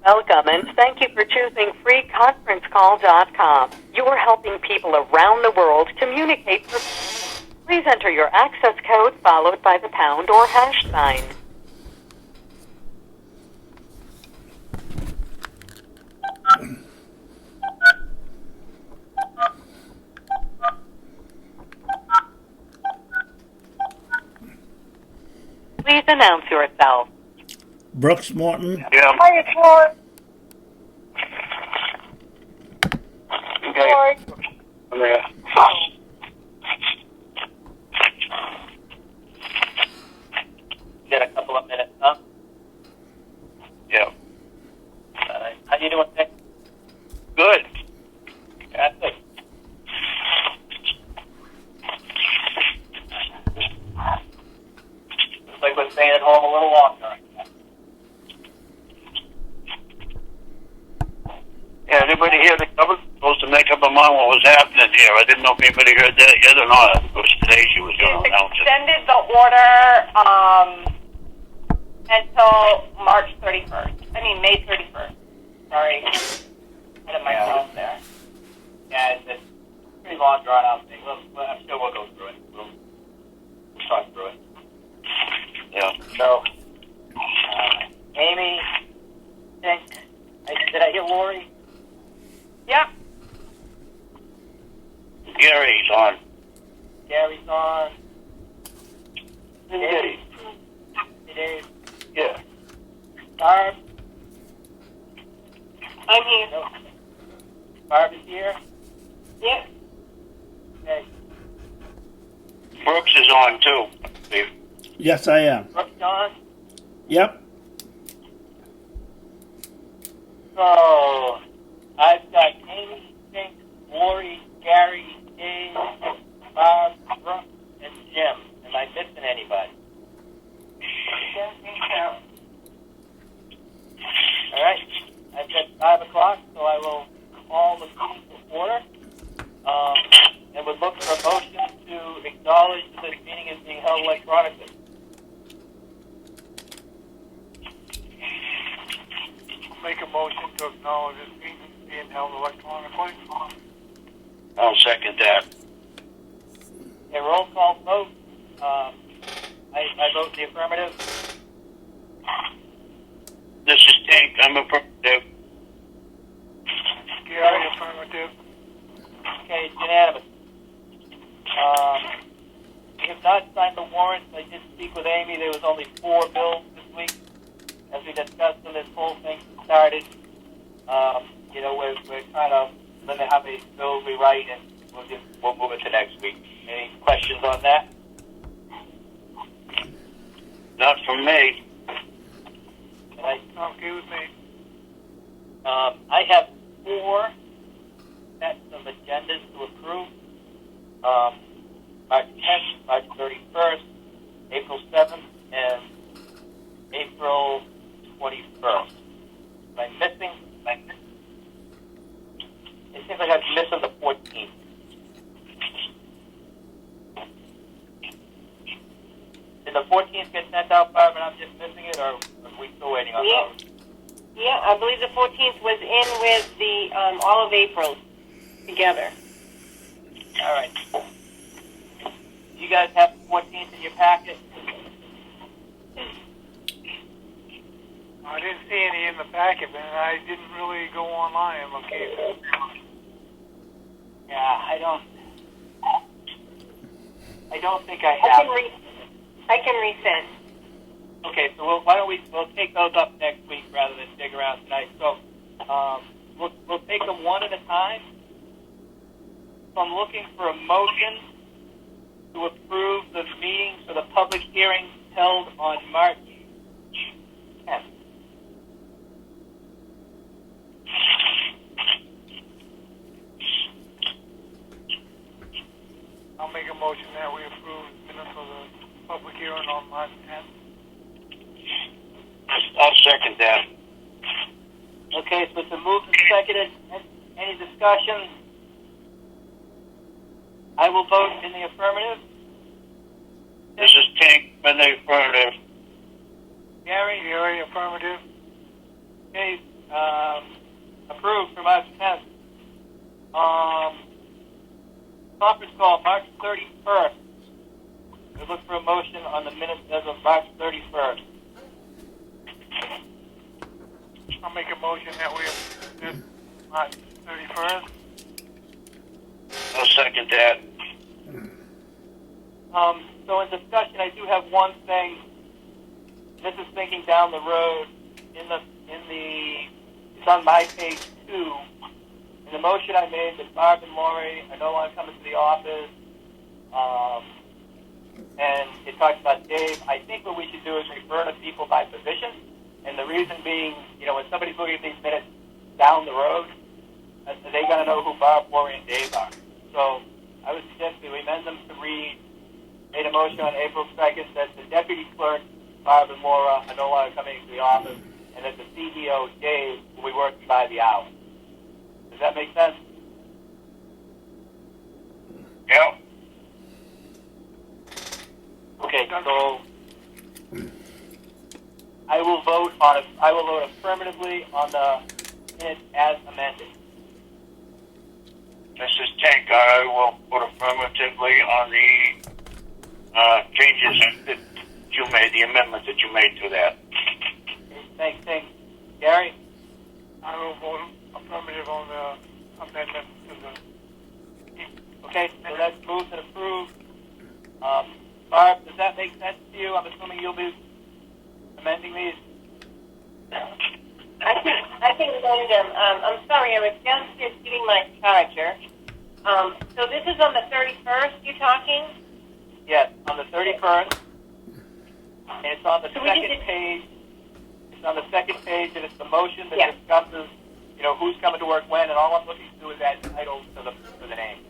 Welcome, and thank you for choosing freeconferencecall.com. You are helping people around the world communicate. Please enter your access code followed by the pound or hash sign. Please announce yourself. Brooks Morton. Yeah. Hi, it's Lori. Okay. Lori. Yeah. Got a couple of minutes, huh? Yeah. How you doing, Nick? Good. That's it. Looks like we're staying at home a little longer. Yeah, anybody hear the government supposed to make up her mind what was happening here? I didn't know if anybody heard that yet or not. It was today she was going to announce it. Extended the order until March 31st. I mean, May 31st. Sorry. Ahead of myself there. Yeah, it's a pretty long, drawn-out thing. I'm sure we'll go through it. We'll talk through it. Yeah. So, Amy, did I hear Lori? Yep. Gary's on. Gary's on. Gary. Hey, Dave. Yeah. Barb? I'm here. No. Barb is here? Yep. Okay. Brooks is on too. Steve. Yes, I am. Brooks on? Yep. So, I've got Amy, Pink, Lori, Gary, Dave, Bob, Brooks, and Jim. Am I missing anybody? Don't think so. All right. I've got 5 o'clock, so I will call the meeting to order. And would look for a motion to acknowledge that this meeting is being held electronically. Make a motion to acknowledge this meeting being held electronically. I'll second that. A roll call vote. I vote the affirmative. This is Tank. I'm affirmative. Gary, affirmative. Okay, it's unanimous. We have not signed the warrants. I did speak with Amy. There was only 4 bills this week. As we discussed when this whole thing started, we're kind of limited how many bills we write, and we'll move it to next week. Any questions on that? Not from me. Okay with me. I have 4 sets of agendas to approve. March 10th, March 31st, April 7th, and April 21st. Am I missing? It seems like I'm missing the 14th. Did the 14th get sent out, Barb, and I'm just missing it, or are we still waiting on those? Yeah, I believe the 14th was in with the all of April together. All right. You guys have the 14th in your packet? I didn't see any in the packet, and I didn't really go online and look either. Yeah, I don't think I have. I can resend. Okay, so why don't we'll take those up next week rather than dig around tonight. So we'll take them one at a time. So I'm looking for a motion to approve the meeting for the public hearing held on March 10th. I'll make a motion that we approve minutes of the public hearing on March 10th. I'll second that. Okay, so it's a move and seconded. Any discussion? I will vote in the affirmative. This is Tank in the affirmative. Gary? Gary, affirmative. Okay, approved for March 10th. Conference call March 31st. We look for a motion on the minutes as of March 31st. I'll make a motion that we have March 31st. I'll second that. So in discussion, I do have one thing. This is thinking down the road. It's on my page 2. In the motion I made that Barb and Lori are no longer coming to the office, and it talks about Dave. I think what we should do is refer to people by position, and the reason being, when somebody's looking at these minutes down the road, they're going to know who Barb, Lori, and Dave are. So I would suggest that we amend them to read, made a motion on April 2nd that the deputy clerk, Barb and Laura, are no longer coming to the office, and that the CEO, Dave, will be working by the hour. Does that make sense? Yep. Okay, so I will vote affirmatively on the minutes as amended. Mrs. Tank, I will vote affirmatively on the changes that you made, the amendment that you made to that. Okay, thanks. Gary? I will vote affirmative on the amendment to the... Okay, so that's moved and approved. Barb, does that make sense to you? I'm assuming you'll be amending these? I can amend them. I'm sorry, I was downstairs getting my charger. So this is on the 31st, you talking? Yes, on the 31st. And it's on the So we second need to- page. It's on the second page, and it's the motion that Yeah. discusses, who's coming to work when, and all I'm looking to do is add titles to the name.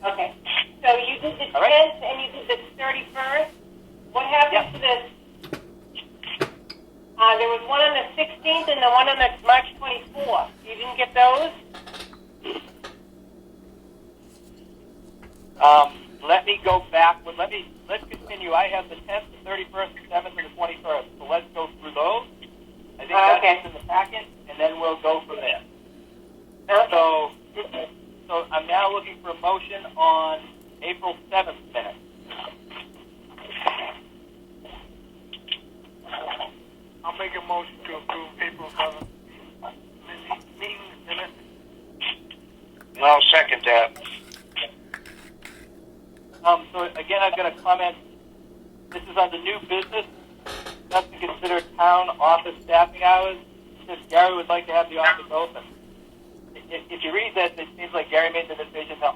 Okay. So you did the All right. 10th and you did the 31st. What happened Yep. to this? There was one on the 16th and the one on the March 24th. You didn't get those? Let me go back. Let's continue. I have the 10th, the 31st, the 7th, and the 21st. So let's go through those. I think that's Okay. in the packet, and then we'll go from there. Okay. So I'm now looking for a motion on April 7th minutes. I'll make a motion to approve April 7th meeting minutes. And I'll second that. So again, I've got a comment. This is under new business. That's to consider town office staffing hours. It says Gary would like to have the office open. If you read this, it seems like Gary made the decision to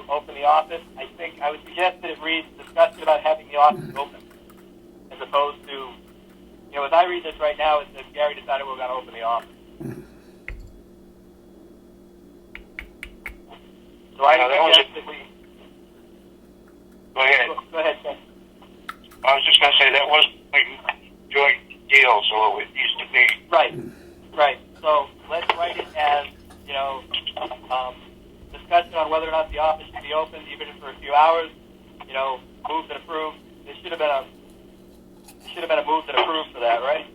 open the office. I would suggest that it reads discussion about having the office open, as opposed to, as I read this right now, it says Gary decided we're going to open the office. So I Yeah, that was suggest that we. Go ahead. Go ahead, Ken. I was just going to say that was a joint deal, so it needs to be. Right. So let's write it as, discussion on whether or not the office should be open, even for a few hours. Moved and approved. There should have been a moved and approved for that, right?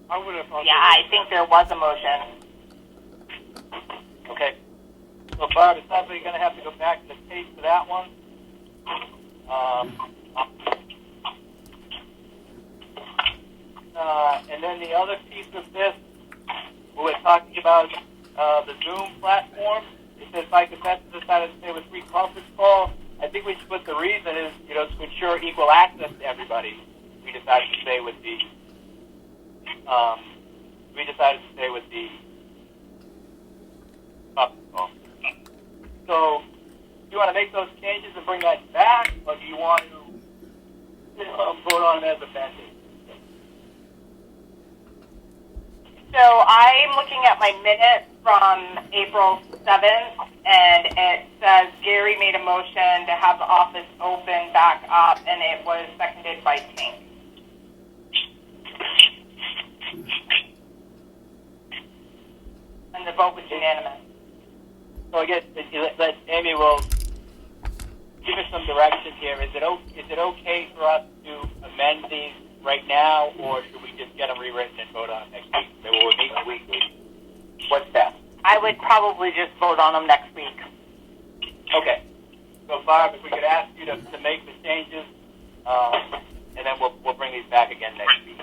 I would have thought... Yeah, I think there was a motion. Okay. So Barb, it sounds like you're going to have to go back to the tape for that one. And then the other piece of this, we're talking about the Zoom platform. It says by consensus decided to stay with free conference call. I think we should put the reason is, to ensure equal access to everybody. We decided to stay with the conference call. So, do you want to make those changes and bring that back, or do you want to vote on it as amended? So I'm looking at my minutes from April 7th, and it says Gary made a motion to have the office open back up, and it was seconded by Tink. And the vote was unanimous. So I guess that Amy will give us some direction here. Is it okay for us to amend these right now, or should we just get them rewritten and vote on them next week? Maybe we'll meet weekly. What's that? I would probably just vote on them next week. Okay. So, Barb, if we could ask you to make the changes, and then we'll bring these back again next week.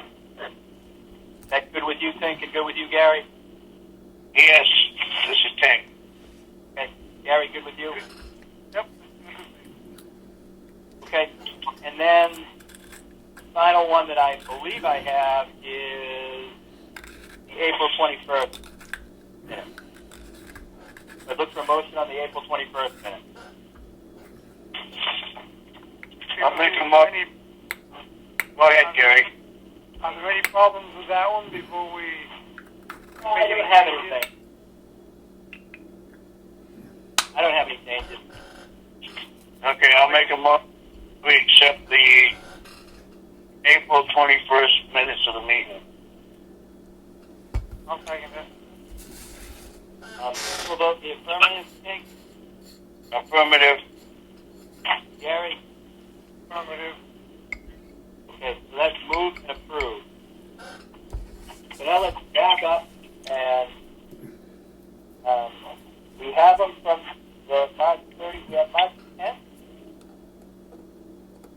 Is that good with you, Tink, and good with you, Gary? Yes, this is Tank. Okay. Gary, good with you? Yep. Okay. And then the final one that I believe I have is the April 21st minute. I'd look for a motion on the April 21st minute. I'll make a motion. Go ahead, Gary. Are there any problems with that one before we? I don't have anything. I don't have any changes. Okay, I'll make a motion. We accept the April 21st minutes of the meeting. I'll second it. We'll vote the affirmative, Tink. Affirmative. Gary? Affirmative. Okay, so that's moved and approved. So now let's back up and we have them from the March 30th. We have March 10th.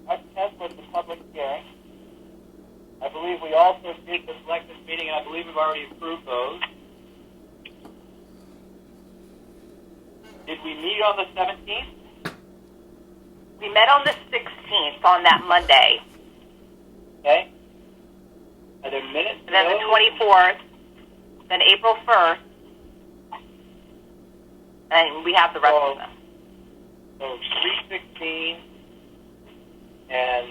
March 10th was the public hearing. I believe we also did the selectmen's meeting, and I believe we've already approved those. Did we meet on the 17th? We met on the 16th on that Monday, Okay. Are there minutes? and then the 24th, then April 1st, and we have the rest of them. So 316 and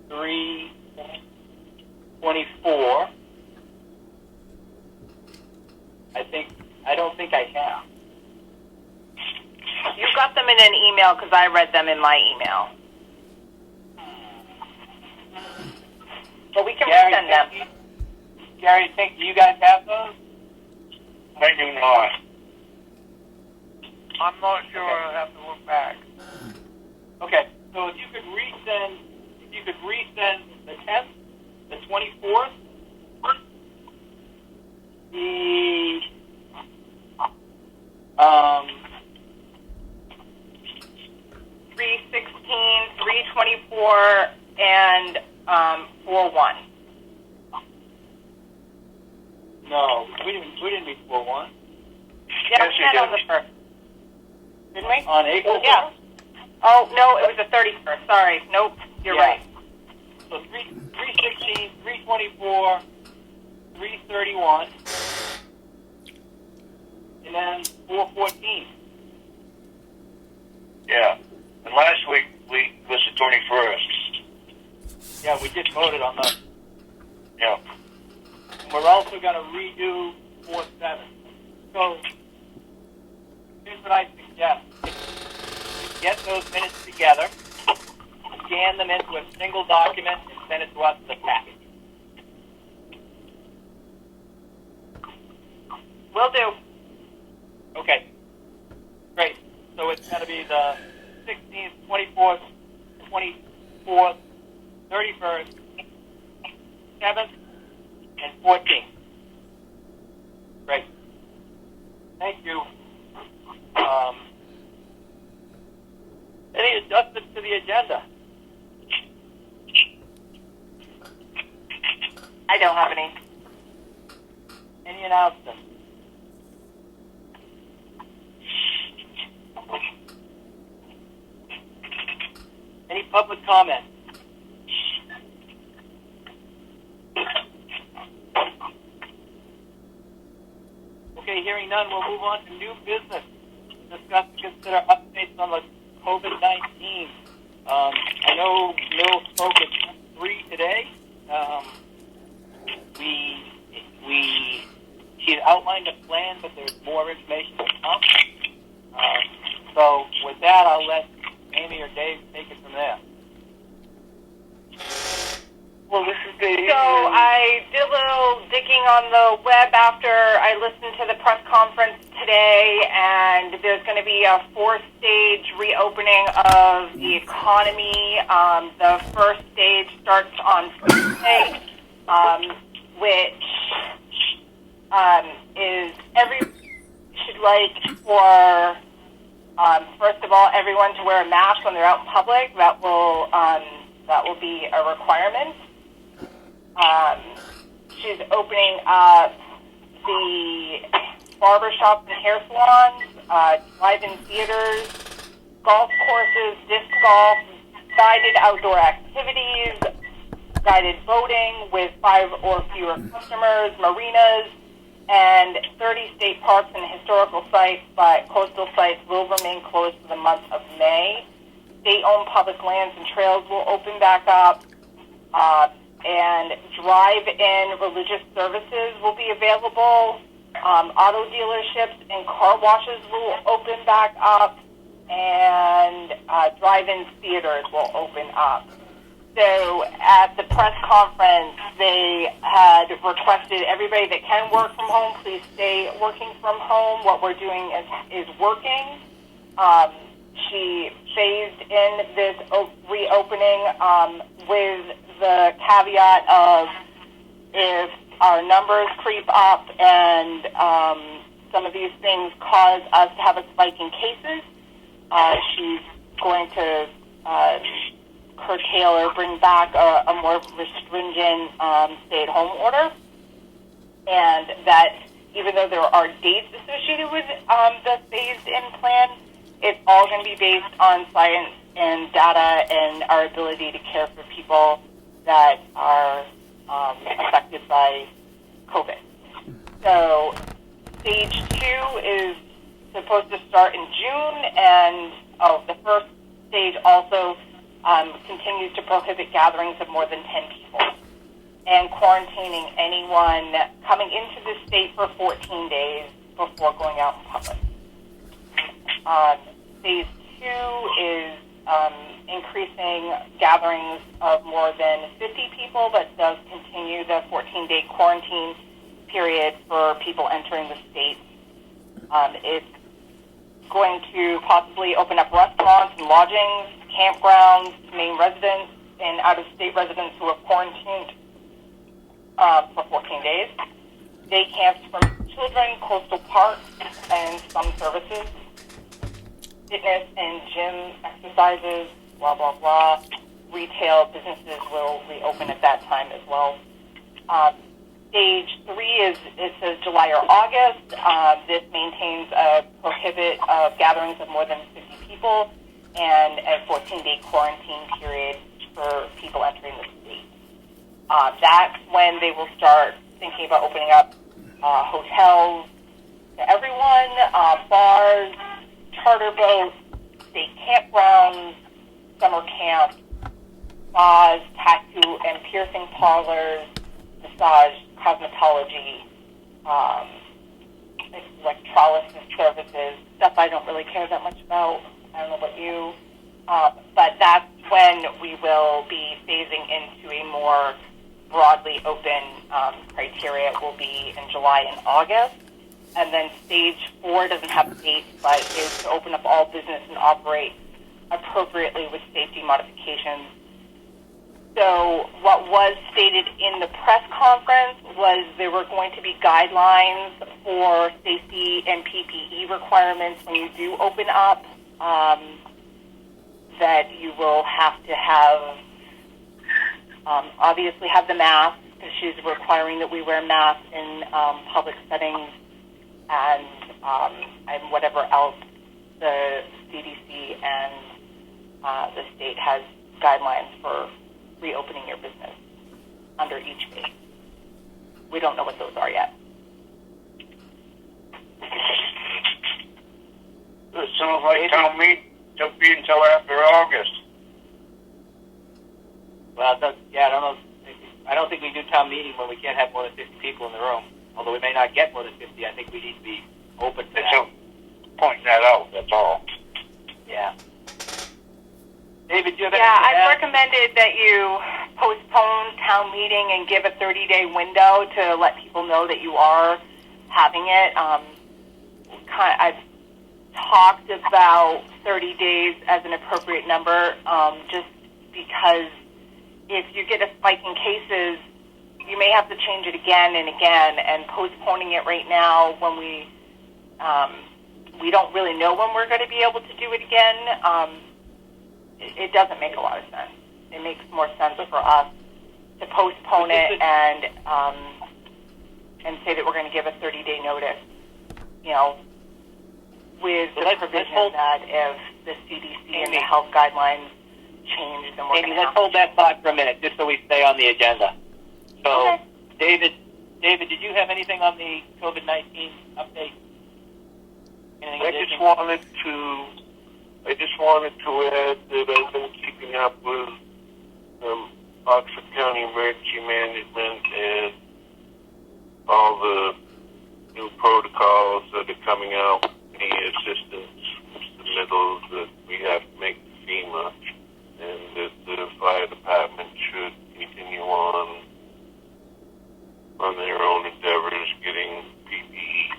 324. I don't think I have. You got them in an email because I read them in my email. But we can resend them. Gary, do you guys have those? I do not. I'm not sure. I'll have to look back. Okay, so if you could resend the 10th, the 24th, the 316, 324, and 41. no, we didn't meet 4-1. Yeah, Yes, we you met did. on the 1st. Didn't we? On April 1st? Yeah. Oh, no, it was the 31st. Sorry. Nope, you're Yeah. right. So 316, 324, 331, and then 414. Yeah. And last week was the 21st. Yeah, we just voted on those. Yeah. And we're also going to redo 4-7. So here's what I suggest. Get those minutes together, scan them into a single document, and send it to us as a package. Will do. Okay. Great. So it's going to be the 16th, 24th, 24th, 31st, 7th, and 14th. Great. Thank you. Any adjustments to the agenda? I don't have any. Any announcements? Any public comment? Okay, hearing none, we'll move on to new business. Discuss and consider updates on the COVID-19. I know Mill spoke at 3 today. She had outlined a plan, but there's more information to come. So with that, I'll let Amy or Dave take it from there. Well, this is the... So I did a little digging on the web after I listened to the press conference today, and there's going to be a 4-stage reopening of the economy. The first stage starts on Thursday, which is should like for, first of all, everyone to wear a mask when they're out in public. That will be a requirement. She's opening up the barbershops and hair salons, drive-in theaters, golf courses, disc golf, guided outdoor activities, guided boating with 5 or fewer customers, marinas, and 30 state parks and historical sites, but coastal sites will remain closed for the month of May. State-owned public lands and trails will open back up. And drive-in religious services will be available. Auto dealerships and car washes will open back up, and drive-in theaters will open up. So at the press conference, they had requested everybody that can work from home, please stay working from home. What we're doing is working. She phased in this reopening with the caveat of if our numbers creep up and some of these things cause us to have a spike in cases, she's going to curtail or bring back a more restringent stay-at-home order. And that even though there are dates associated with the phased-in plan, it's all going to be based on science and data and our ability to care for people that are affected by COVID. So stage 2 is supposed to start in June, and the first stage also continues to prohibit gatherings of more than 10 people and quarantining anyone coming into the state for 14 days before going out in public. Phase 2 is increasing gatherings of more than 50 people, but does continue the 14-day quarantine period for people entering the state. It's going to possibly open up restaurants and lodgings, campgrounds to Maine residents and out-of-state residents who are quarantined for 14 days. Day camps for children, coastal parks, and some services. Fitness and gym exercises, blah, blah, blah. Retail businesses will reopen at that time as well. Stage 3 is, it says July or August. This maintains a prohibit of gatherings of more than 50 people and a 14-day quarantine period for people entering the state. That's when they will start thinking about opening up hotels to everyone, bars, charter boats, state campgrounds, summer camps, spas, tattoo and piercing parlors, massage, cosmetology, electrolysis services, stuff I don't really care that much about. I don't know about you. But that's when we will be phasing into a more broadly open criteria. It will be in July and August. And then stage 4 doesn't have a date, but is to open up all business and operate appropriately with safety modifications. So what was stated in the press conference was there were going to be guidelines for safety and PPE requirements when you do open up, that you will have to have, obviously have the mask, because she's requiring that we wear masks in public settings, and whatever else the CDC and the state has guidelines for reopening your business under each phase. We don't know what those are yet. It sounds like town meeting to be until after August. Well, I don't know. I don't think we do town meeting when we can't have more than 50 people in the room. Although we may not get more than 50, I think we need to be open to that. So, pointing that out, that's all. Yeah. David, do you have Yeah, anything to I've add? recommended that you postpone town meeting and give a 30-day window to let people know that you are having it. I've talked about 30 days as an appropriate number, just because if you get a spike in cases, you may have to change it again and again, and postponing it right now when we don't really know when we're going to be able to do it again, it doesn't make a lot of sense. It makes more sense for us to postpone it and say that we're going to give a 30-day notice, with the provision that if the CDC and the health guidelines change, then we're going to let's hold that thought for a minute, just so we stay on the agenda. So, okay. David, did you have anything on the COVID-19 update? I just wanted to add that I've been keeping up with Oxford County Emergency Management and all the new protocols that are coming out, any assistance submittals that we have to make to FEMA, and that the fire department should continue on their own endeavors, getting PPE.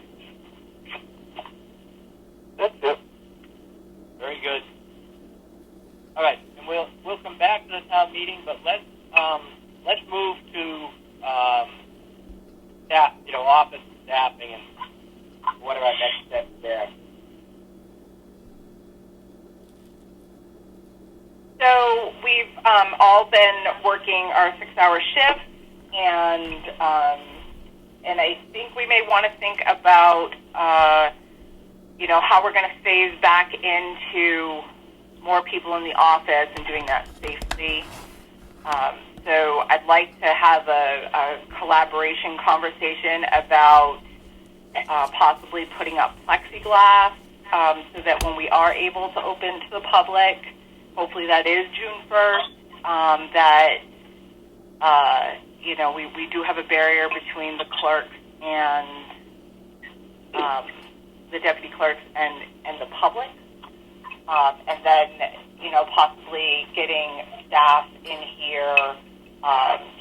That's it. Very good. All right, and we'll come back to the town meeting, but let's move to staff, office staffing, and what are our next steps there? So we've all been working our 6-hour shifts, and I think we may want to think about how we're going to phase back into more people in the office and doing that safely. So I'd like to have a collaboration conversation about possibly putting up plexiglass so that when we are able to open to the public, hopefully that is June 1st, we do have a barrier between the clerks and the deputy clerks and the public. And then, possibly getting staff in here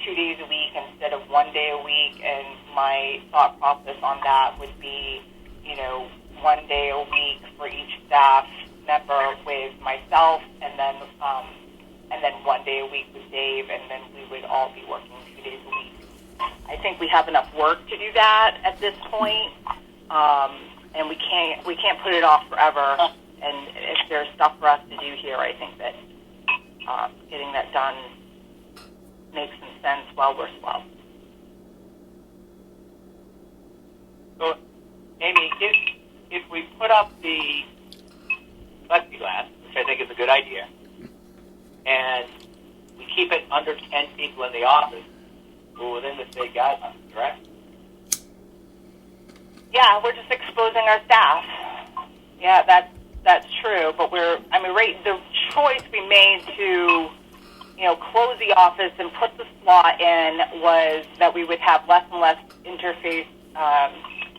2 days a week instead of 1 day a week. And my thought process on that would be, 1 day a week for each staff member with myself, and then 1 day a week with Dave, and then we would all be working 2 days a week. I think we have enough work to do that at this point, and we can't put it off forever. And if there's stuff for us to do here, I think that getting that done makes some sense while we're slow. So, Amy, if we put up the plexiglass, which I think is a good idea, and we keep it under 10 people in the office, we're within the state guidelines, correct? Yeah, we're just exposing our staff. Yeah, that's true. But the choice we made to, close the office and put the slot in was that we would have less and less interface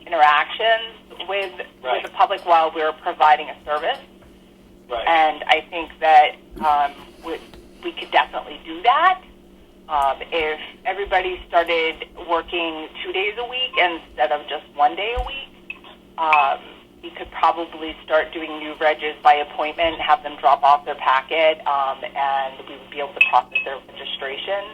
interactions with the public while we were providing a service. Right. And I think that we could definitely do that. If everybody started working 2 days a week instead of just 1 day a week, we could probably start doing new regs by appointment, have them drop off their packet, and we would be able to process their registration,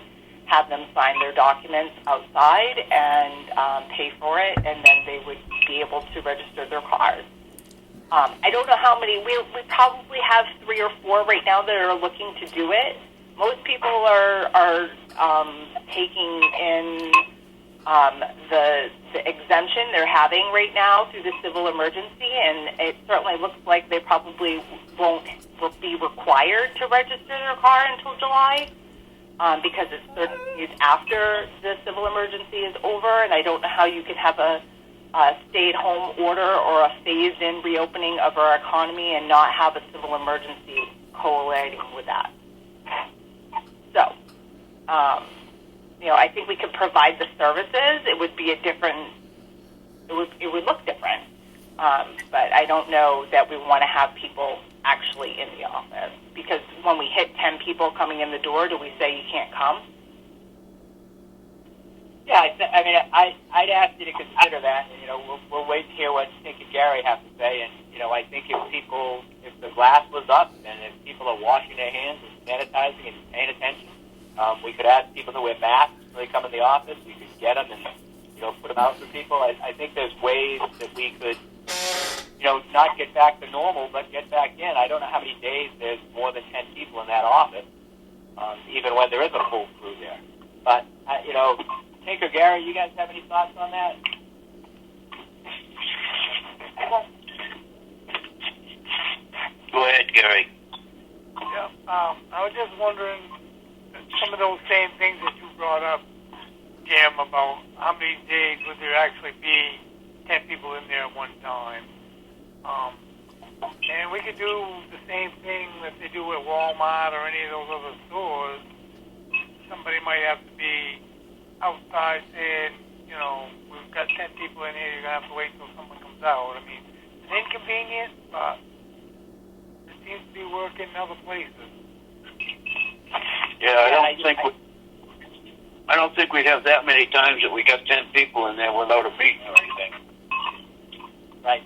have them sign their documents outside and pay for it, and then they would be able to register their cars. I don't know how many. We probably have 3 or 4 right now that are looking to do it. Most people are taking in the exemption they're having right now through the civil emergency, and it certainly looks like they probably will be required to register their car until July, because it's 30 days after the civil emergency is over, and I don't know how you can have a stay-at-home order or a phased-in reopening of our economy and not have a civil emergency collating with that. So, I think we could provide the services. It would be it would look different. But I don't know that we want to have people actually in the office, because when we hit 10 people coming in the door, do we say you can't come? Yeah, I'd ask you to consider that, and we'll wait to hear what Nick and Gary have to say. And I think if the glass was up, and if people are washing their hands and sanitizing and paying attention, we could ask people to wear masks when they come in the office. We could get them and put them out for people. I think there's ways that we could, not get back to normal, but get back in. I don't know how many days there's more than 10 people in that office, even when there is a full crew there. But Nick or Gary, you guys have any thoughts on that? Go ahead, Gary. Yeah, I was just wondering some of those same things that you brought up, Jim, about how many days would there actually be 10 people in there at one time. And we could do the same thing that they do at Walmart or any of those other stores. Somebody might have to be outside saying, we've got 10 people in here, you're going to have to wait until someone comes out. I mean, it's inconvenient, but it seems to be working in other places. Yeah, I don't think we'd have that many times that we got 10 people in there without a meeting or anything. Right.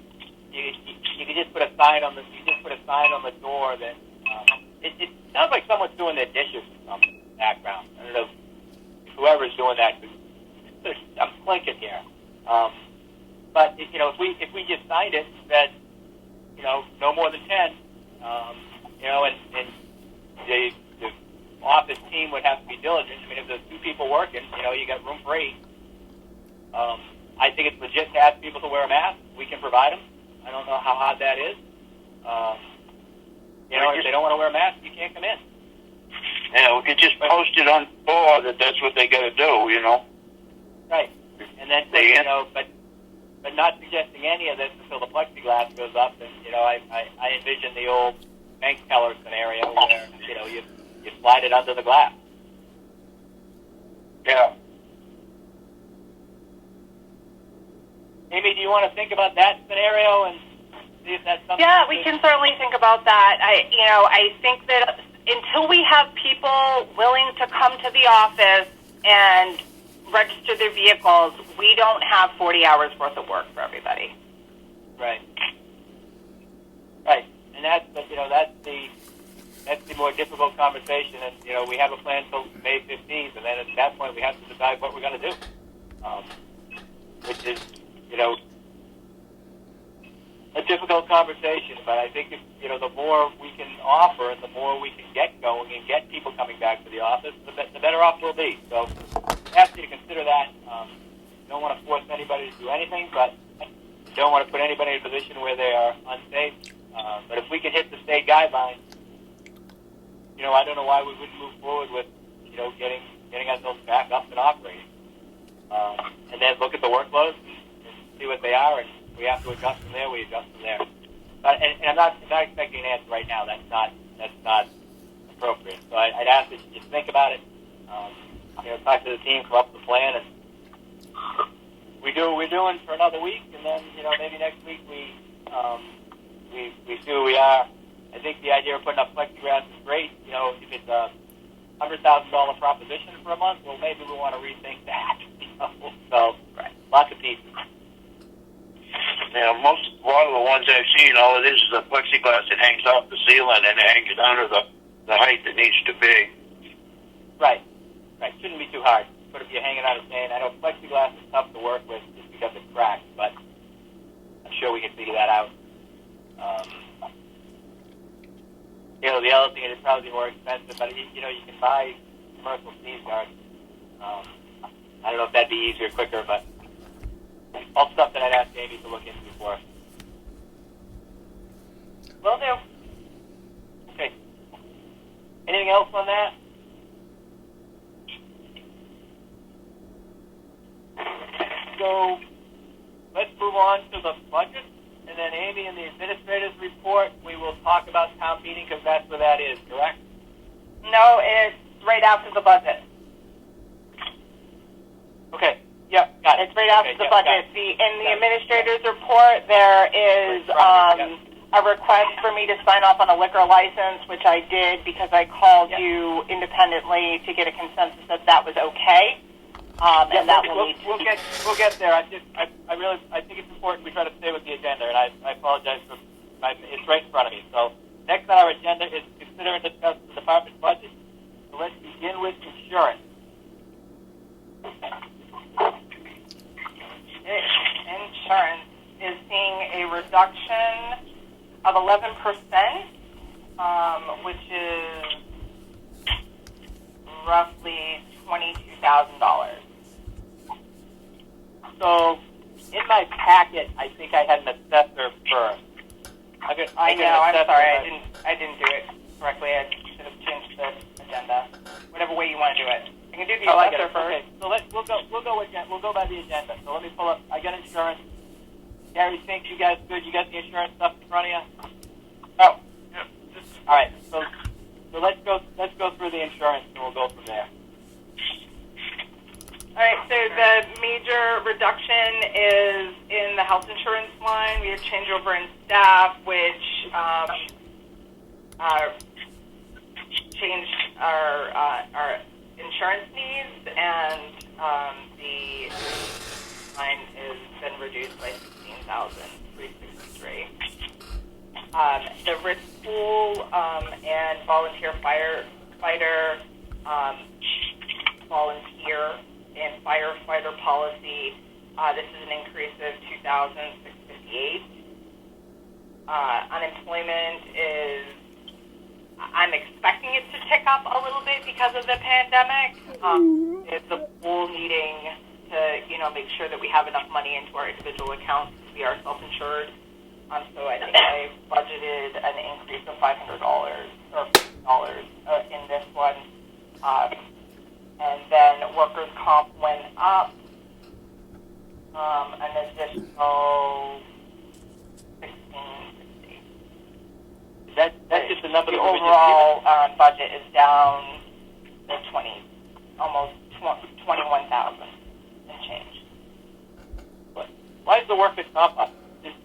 You could just put a sign on the door that it sounds like someone's doing their dishes or something in the background. I don't know if whoever's doing that. I'm clinking here. But if we just signed it and said, no more than 10, and the office team would have to be diligent. I mean, if there's 2 people working, you got room for 8. I think it's legit to ask people to wear a mask. We can provide them. I don't know how hard that is. If they don't want to wear a mask, you can't come in. Yeah, we could just post it on the floor that that's what they got to do, Right. And then say, but not suggesting any of this until the plexiglass goes up. And I envision the old bank teller scenario where you slide it under the glass. Yeah. Amy, do you want to think about that scenario and see if that's something? Yeah, we can certainly think about that. I think that until we have people willing to come to the office and register their vehicles, we don't have 40 hours worth of work for everybody. Right. Right. And that's the more difficult conversation. And we have a plan until May 15th, and then at that point we have to decide what we're going to do, which is a difficult conversation. But I think if the more we can offer and the more we can get going and get people coming back to the office, the better off we'll be. So I ask you to consider that. Don't want to force anybody to do anything, but don't want to put anybody in a position where they are unsafe. But if we can hit the state guidelines, I don't know why we wouldn't move forward with getting ourselves back up and operating, and then look at the workloads and see what they are, and we have to adjust from there. We adjust from there. But and I'm not expecting an answer right now. That's not appropriate. So I'd ask that you just think about it. Talk to the team, come up with a plan, and we're doing for another week, and then maybe next week we see where we are. I think the idea of putting up plexiglass is great. If it's a $100,000 proposition for a month, well, maybe we want to rethink that. So lots of pieces. Yeah, a lot of the ones I've seen, all it is a plexiglass that hangs off the ceiling and it hangs down to the height that needs to be. Right. Shouldn't be too hard. But if you're hanging out a stand, I know plexiglass is tough to work with just because it cracks, but I'm sure we can figure that out. The other thing is it's probably more expensive, but you can buy commercial sneeze guards. I don't know if that'd be easier or quicker, but all stuff that I'd ask Amy to look into for us. Will do. Okay. Anything else on that? So let's move on to the budget, and then Amy in the administrator's report, we will talk about town meeting because that's where that is, correct? No, it's right after the budget. Okay. Yep, got it. It's right after the budget. In the administrator's report, there is a request for me to sign off on a liquor license, which I did because I called you independently to get a consensus that that was okay. And that will need to we'll get there. I think it's important we try to stay with the agenda, and I apologize for it's right in front of me. So next on our agenda is consider and discuss the department's budget. So let's begin with insurance. Insurance is seeing a reduction of 11%, which is roughly $22,000. So in my packet, I think I had an assessor first. I know. I'm sorry. I didn't do it correctly. I should have changed the agenda. Whatever way you want to do it. I can do the assessor first. Okay. So we'll go by the agenda. So let me pull up. I got insurance. Gary, thanks. You guys good? You got the insurance stuff in front of you? Oh, yeah. All right. So let's go through the insurance, and we'll go from there. All right, so the major reduction is in the health insurance line. We had changeover in staff, which changed our insurance needs, and the line has been reduced by $16,363. The risk pool and volunteer firefighter volunteer and firefighter policy, this is an increase of $2,658. Unemployment is, I'm expecting it to tick up a little bit because of the pandemic. It's the pool needing to, make sure that we have enough money into our individual accounts to be our self-insured. So I think I budgeted an increase of $500 or $50 in this one. And then workers' comp went up an additional $1,660. That's just the number. The overall budget is down to almost 21,000 and change. Why is the workers' comp up? Just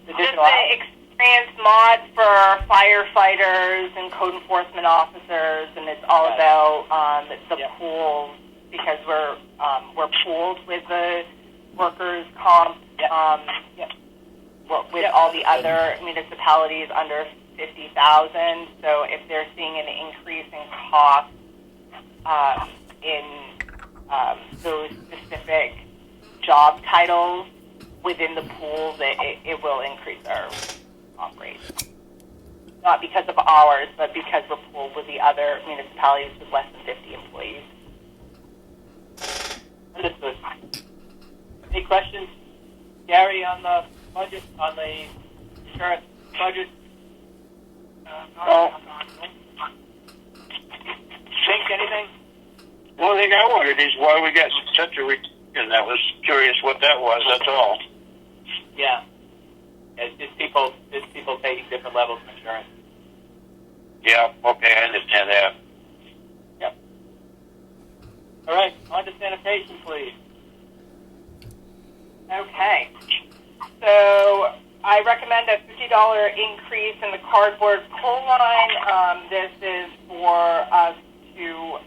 the experienced mod for firefighters and code enforcement officers, and it's all about the pools, because we're pooled with the workers' comp with all the other municipalities under 50,000. So if they're seeing an increase in cost in those specific job titles within the pools, it will increase our comp rate. Not because of ours, but because we're pooled with the other municipalities with less than 50 employees. Understood. Any questions, Gary, on the budget, on the insurance budget? Think anything? The only thing I wondered is why we got such a reduction. I was curious what that was, that's all. Yeah. It's just people taking different levels of insurance. Yeah, okay, I understand that. Yep. All right, on to sanitation, please. Okay. So I recommend a $50 increase in the cardboard pull line. This is for us to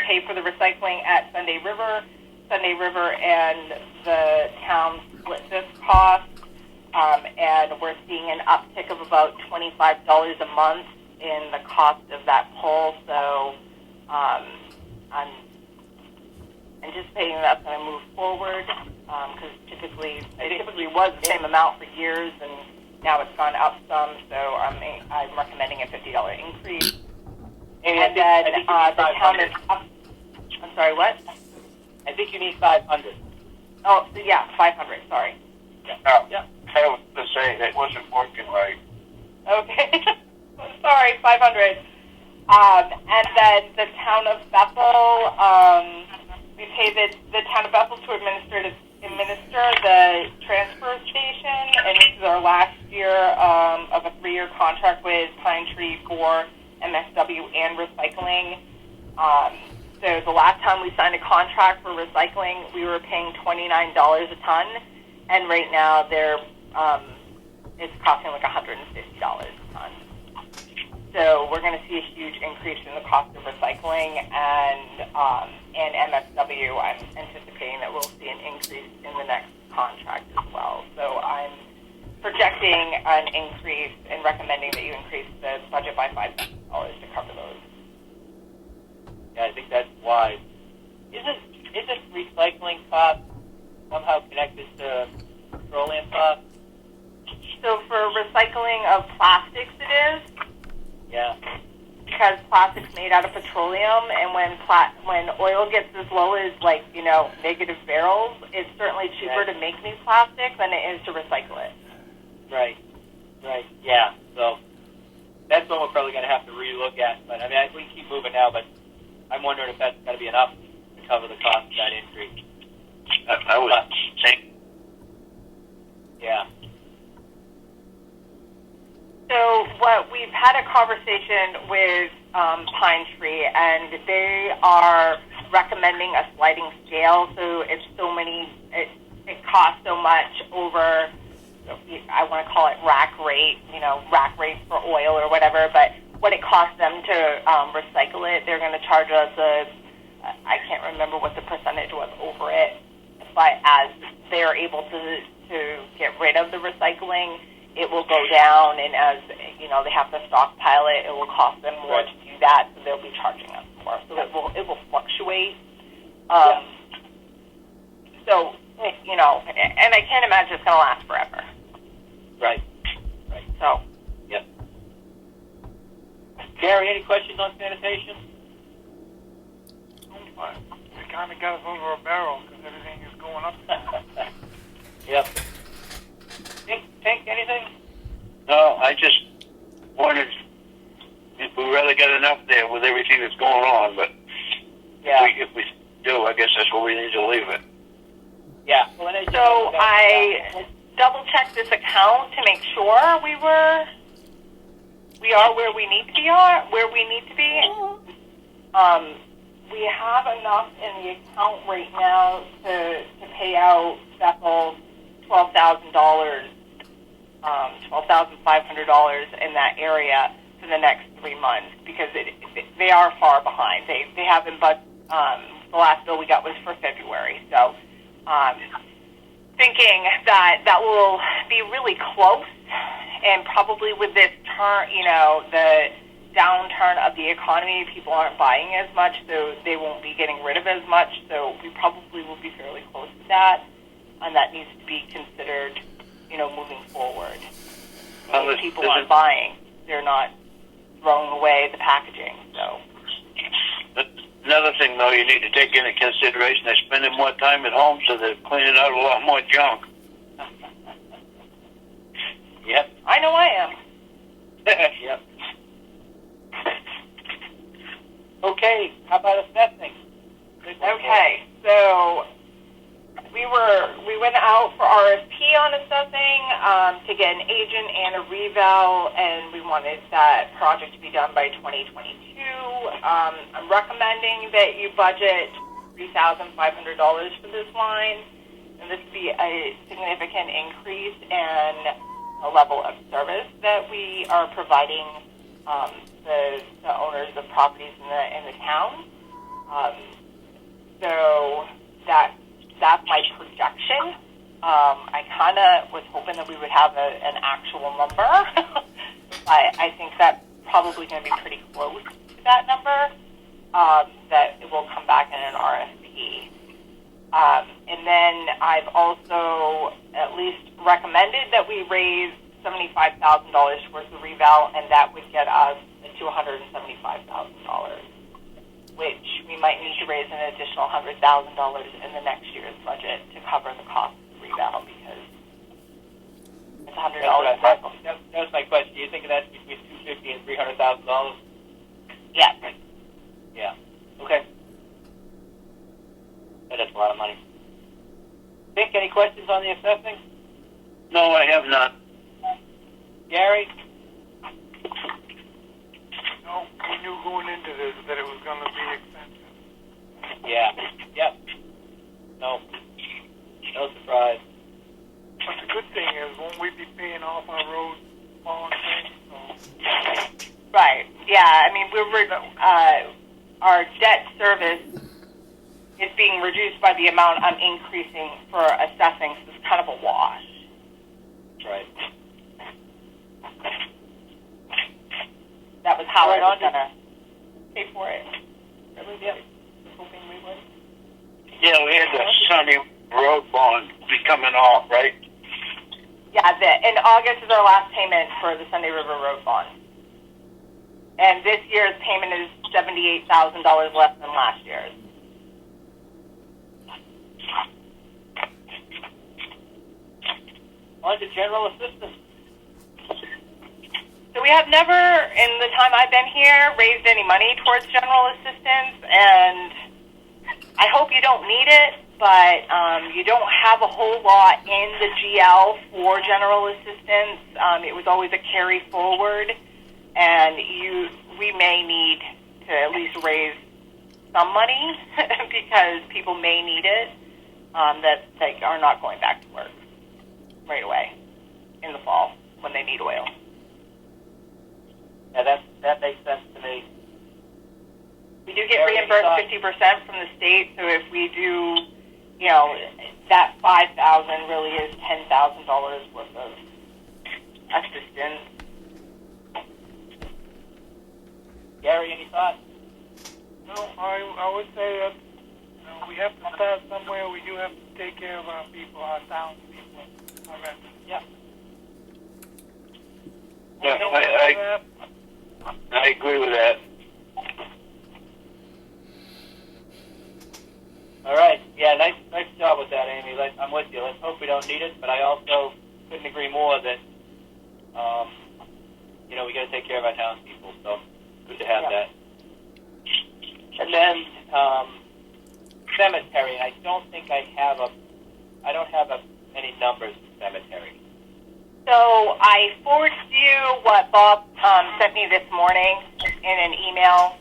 pay for the recycling at Sunday River. Sunday River and the town split this cost, and we're seeing an uptick of about $25 a month in the cost of that pull. So I'm anticipating that's going to move forward, because it typically was the same amount for years, and now it's gone up some. So I'm recommending a $50 increase. And then the town is up. I'm sorry, what? I think you need 500. Oh, yeah, 500. Sorry. Yeah. Yeah. I was to say that wasn't working right. Okay. Sorry, 500. And then the town of Bethel, we pay the town of Bethel to administer the transfer station, and this is our last year of a 3-year contract with Pine Tree for MSW and recycling. So the last time we signed a contract for recycling, we were paying $29 a ton, and right now it's costing like $150 a ton. So we're going to see a huge increase in the cost of recycling, and and MSW, I'm anticipating that we'll see an increase in the next contract as well. So I'm projecting an increase and recommending that you increase the budget by $5,000 to cover those. Yeah, I think that's wise. Isn't recycling cost somehow connected to petroleum costs? So for recycling of plastics, it is. Yeah. Because plastic's made out of petroleum, and when oil gets as low as negative barrels, it's certainly cheaper to make new plastic than it is to recycle it. Right. Yeah. So that's one we're probably going to have to relook at. But I mean, we can keep moving now, but I'm wondering if that's going to be enough to cover the cost of that increase. I would think. Yeah. So we've had a conversation with Pine Tree, and they are recommending a sliding scale. So it's it costs so much over, I want to call it rack rate for oil or whatever, but what it costs them to recycle it, they're going to charge us I can't remember what the percentage was over it, but as they're able to get rid of the recycling, it will go down, and as they have to stockpile it, it will cost them more to do that, so they'll be charging us more. So it will fluctuate. So and I can't imagine it's going to last forever. Right. So. Yep. Gary, any questions on sanitation? They kind of got us over a barrel because everything is going up. Yep. Think anything? No, I just wondered if we really got enough there with everything that's going on, but if we do, I guess that's where we need to leave it. Yeah. So I double-checked this account to make sure we are where we need to be. We have enough in the account right now to pay out Bethel $12,500 in that area for the next 3 months because they are far behind. They haven't, but the last bill we got was for February. So thinking that will be really close, and probably with this turn, the downturn of the economy, people aren't buying as much, so they won't be getting rid of as much. So we probably will be fairly close to that, and that needs to be considered, moving forward. If people aren't buying, they're not throwing away the packaging. So another thing, though, you need to take into consideration they're spending more time at home, so they're cleaning out a lot more junk. Yep. I know I am. Yep. Okay, how about assessing? Okay, so we went out for RFP on assessing to get an agent and a reval, and we wanted that project to be done by 2022. I'm recommending that you budget $3,500 for this line, and this would be a significant increase in the level of service that we are providing the owners of properties in the town. So that's my projection. I kind of was hoping that we would have an actual number. I think that's probably going to be pretty close to that number, that it will come back in an RFP. And then I've also at least recommended that we raise $75,000 towards the reval, and that would get us to $175,000, which we might need to raise an additional $100,000 in the next year's budget to cover the cost of the reval, because it's $100. That was my question. Do you think that's between $250,000 and $300,000? Yes. Yeah. Okay. That's a lot of money. Think any questions on the assessing? No, I have not. Gary? No, we knew going into this that it was going to be expensive. Yeah. Yep. No surprise. But the good thing is, won't we be paying off our road bond thing? So. Right. Yeah. I mean, our debt service it's being reduced by the amount I'm increasing for assessing, so it's kind of a wash. Right. That was how Right, I was Audrey. going to pay for it. Really, yep. Hoping we would. Yeah, we had the Sunny Road bond be coming off, right? Yeah, in August is our last payment for the Sunday River Road bond. And this year's payment is $78,000 less than last year's. On to general assistance. So we have never, in the time I've been here, raised any money towards general assistance, and I hope you don't need it, but you don't have a whole lot in the GL for general assistance. It was always a carry forward, and we may need to at least raise some money because people may need it that are not going back to work right away in the fall when they need oil. Yeah, that makes sense to me. We do get reimbursed 50% from the state, so if we do, that $5,000 really is $10,000 worth of assistance. Gary, any thoughts? No, I would say that we have to start somewhere. We do have to take care of our people, our townspeople, our residents. Yeah. Yeah, I agree with that. All right. Yeah, nice job with that, Amy. I'm with you. Let's hope we don't need it, but I also couldn't agree more that, we got to take care of our townspeople. So good to have that. And then cemetery. I don't think I don't have any numbers for cemetery. So I forwarded you what Bob sent me this morning in an email.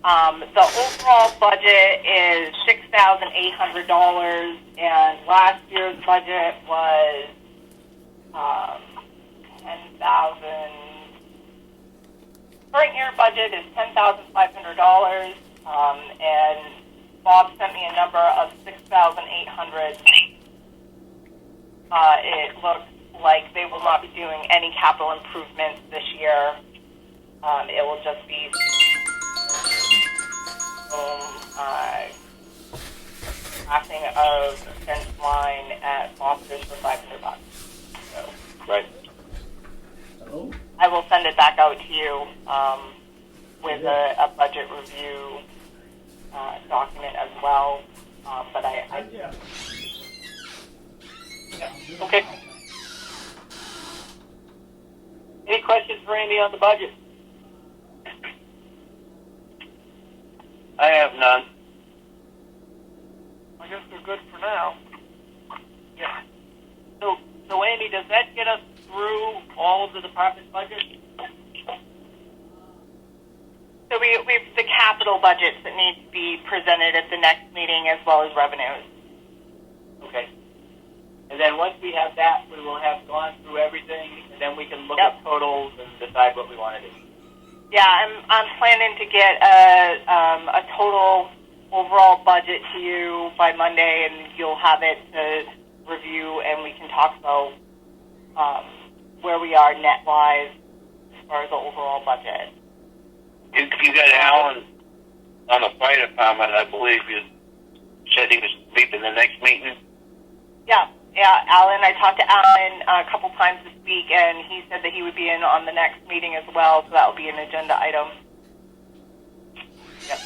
The overall budget is $6,800, and last year's budget was $10,000. Current year budget is $10,500, and Bob sent me a number of $6,800. It looks like they will not be doing any capital improvements this year. It will just be passing of a fence line at Foster's for $500. So Right. Hello? I will send it back out to you with a budget review document as well. But Yeah. Okay. Any questions for Amy on the budget? I have none. I guess we're good for now. Yeah. So Amy, does that get us through all of the department budgets? So we've the capital budgets that need to be presented at the next meeting as well as revenues. Okay. And then once we have that, we will have gone through everything, and then we can look Yep. at totals and decide what we want to do. Yeah, I'm planning to get a total overall budget to you by Monday, and you'll have it to review, and we can talk about where we are net wise as far as the overall budget. You got Alan on the fire department, I believe you said he was leaving the next meeting. Yeah, Alan. I talked to Alan a couple times this week, and he said that he would be in on the next meeting as well, so that will be an agenda item. Yep.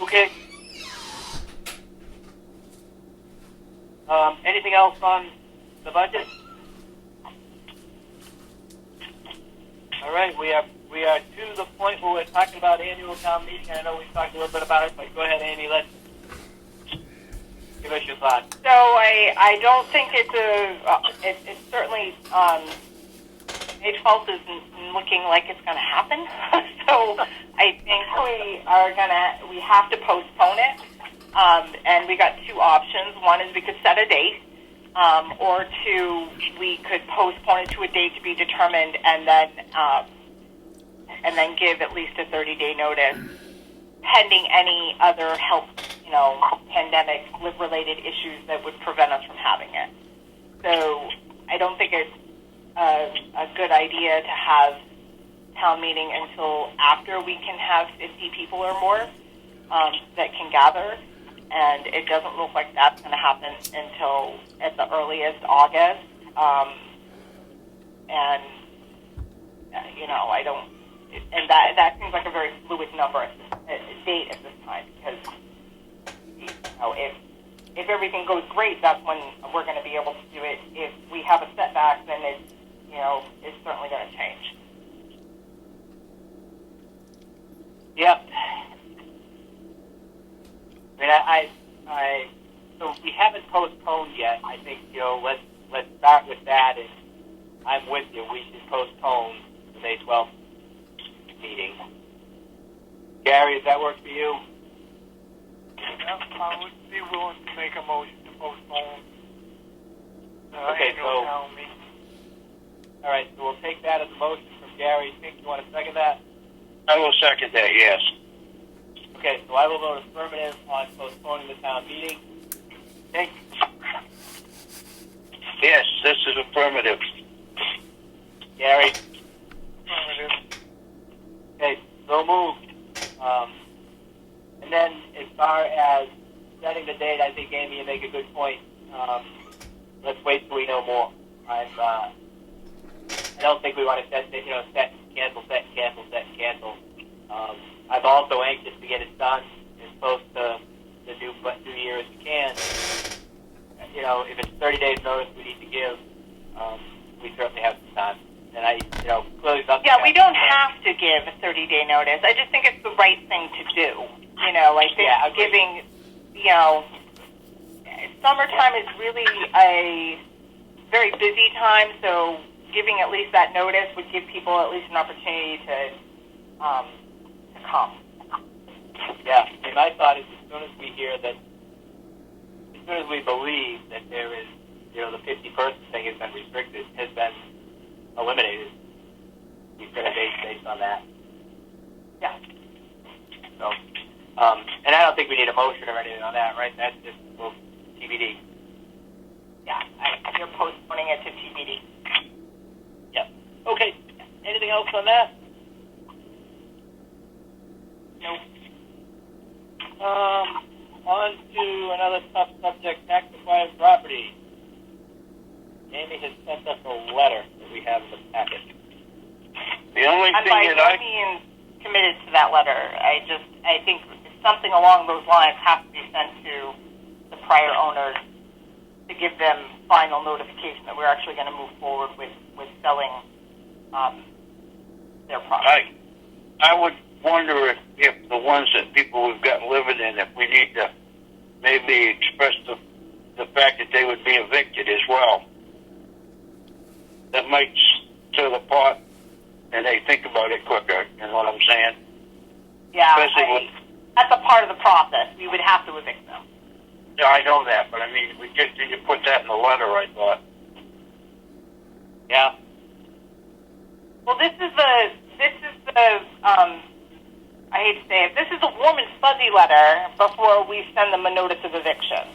Okay. Anything else on the budget? All right, we are to the point where we're talking about annual town meeting. I know we talked a little bit about it, but go ahead, Amy. Let's give us your thoughts. So I don't think it's certainly May 12th isn't looking like it's going to happen. So I think we have to postpone it. And we got two options. One is we could set a date, or two, we could postpone it to a date to be determined, and then give at least a 30-day notice pending any other health, pandemic-related issues that would prevent us from having it. So I don't think it's a good idea to have town meeting until after we can have 50 people or more that can gather. And it doesn't look like that's going to happen until at the earliest August. I don't, and that seems like a very fluid number date at this time, because if everything goes great, that's when we're going to be able to do it. If we have a setback, then it's certainly going to change. Yep. So we haven't postponed yet. I think, let's start with that, and I'm with you. We should postpone the May 12th meeting. Gary, does that work for you? I would be willing to make a motion to postpone the Okay, annual town meeting. All right, so we'll take that as a motion from Gary. Think you want to second that? I will second that, yes. Okay, so I will vote affirmative on postponing the town meeting. Think. Yes, this is affirmative. Gary? Affirmative. Okay, so moved. And then as far as setting the date, I think, Amy, you make a good point. Let's wait till we know more. I don't think we want to set and cancel, set and cancel, set and cancel. I'm also anxious to get it done as close to the new year as we can. If it's 30 days notice we need to give, we certainly have some time. And clearly something. Yeah, we don't have to give a 30-day notice. I just think it's the right thing to do. I think giving, summertime is really a very busy time, so giving at least that notice would give people at least an opportunity to come. Yeah, and my thought is as soon as we hear that, as soon as we believe that there is, the 50-person thing has been restricted, has been eliminated, we set a date based on that. Yeah. So, and I don't think we need a motion or anything on that, right? That's just TBD. Yeah, you're postponing it to TBD. Yep. Okay. Anything else on that? Nope. On to another tough subject, tax acquired property. Amy has sent us a letter that we have in the packet. The only I'm thing by that no means committed to that letter. I think something along those lines has to be sent to the prior owners to give them final notification that we're actually going to move forward with selling their property. I would wonder if the ones that people we've got living in, if we need to maybe express the fact that they would be evicted as well. That might stir the pot, and they think about it quicker. You know what I'm saying? Yeah, Especially that's a part of the process. We would have to evict them. Yeah, I know that, but I mean, we just need to put that in the letter, I thought. Yeah. Well, this is the I hate to say it, this is a warm and fuzzy letter before we send them a notice of eviction.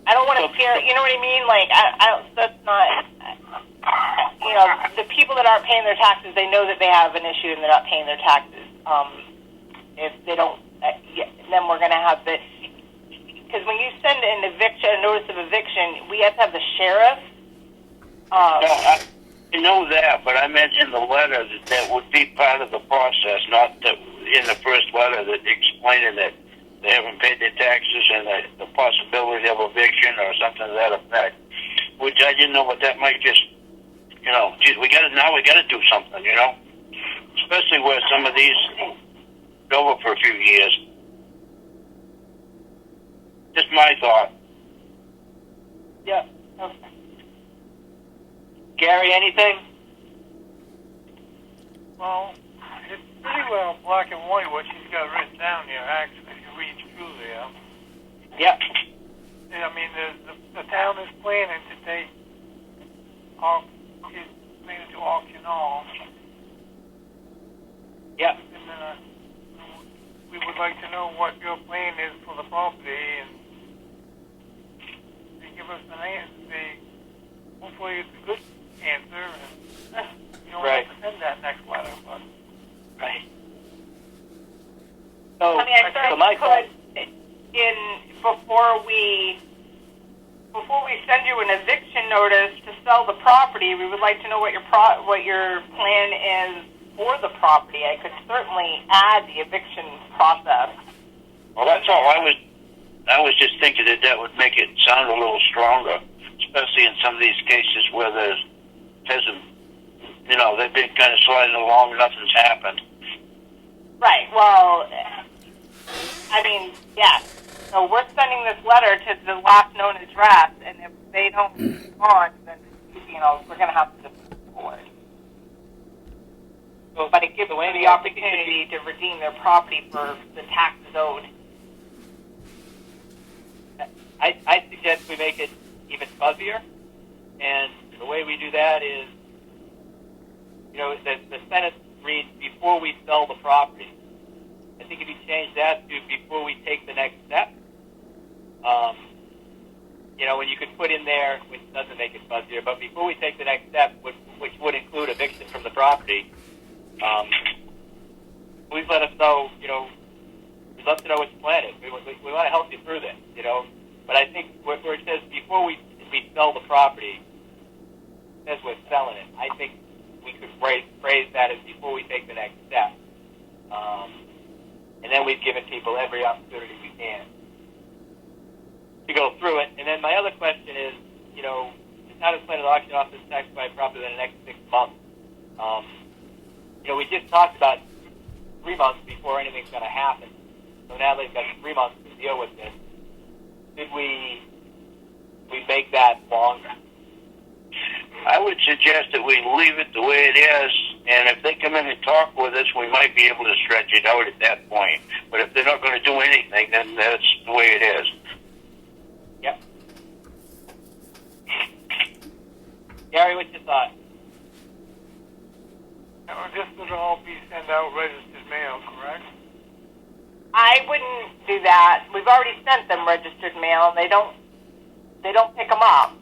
I don't want to scare, you know what I mean? Like, that's not, the people that aren't paying their taxes, they know that they have an issue and they're not paying their taxes. If they don't, then we're going to have this, because when you send an eviction, a notice of eviction, we have to have the sheriff. I know that, but I meant in the letter that would be part of the process, not in the first letter that explaining that they haven't paid their taxes and the possibility of eviction or something to that effect. Which I didn't know, but that might just, we got to do something, especially where some of these go over for a few years. Just my thought. Yeah. Okay. Gary, anything? Well, it's pretty well black and white what she's got written down here, actually, if you read through there. Yep. I mean, the town is planning to take auction off. Yep. And we would like to know what your plan is for the property, and they give us an answer. Hopefully it's a good answer, and you don't Right. have to send that next letter, but... Right. So, I mean, I so certainly my could, before we send you an eviction notice to sell the property, we would like to know what your plan is for the property. I could certainly add the eviction process. Well, that's all. I was just thinking that would make it sound a little stronger, especially in some of these cases where hasn't, they've been kind of sliding along and nothing's happened. Right. Well, I mean, yes. So we're sending this letter to the last known address, and if they don't respond, then we're going to have to move forward. so, But it gives so them Amy, the opportunity to redeem their property for the taxes owed. I suggest we make it even fuzzier, and the way we do that is, the sentence reads, before we sell the property. I think if you change that to before we take the next step, when you could put in there, which doesn't make it fuzzier, but before we take the next step, which would include eviction from the property, please let us know, we'd love to know what your plan is. We want to help you through this, But I think where it says before we sell the property, it says we're selling it. I think we could phrase that as before we take the next step. And then we've given people every opportunity we can to go through it. And then my other question is, the town is planning to auction off this tax-acquired property in the next 6 months. We just talked about 3 months before anything's going to happen. So now they've got 3 months to deal with this. Should we make that longer? I would suggest that we leave it the way it is, and if they come in and talk with us, we might be able to stretch it out at that point. But if they're not going to do anything, then that's the way it is. Yep. Gary, what's your thought? This would all be sent out registered mail, correct? I wouldn't do that. We've already sent them registered mail, and they don't pick them up.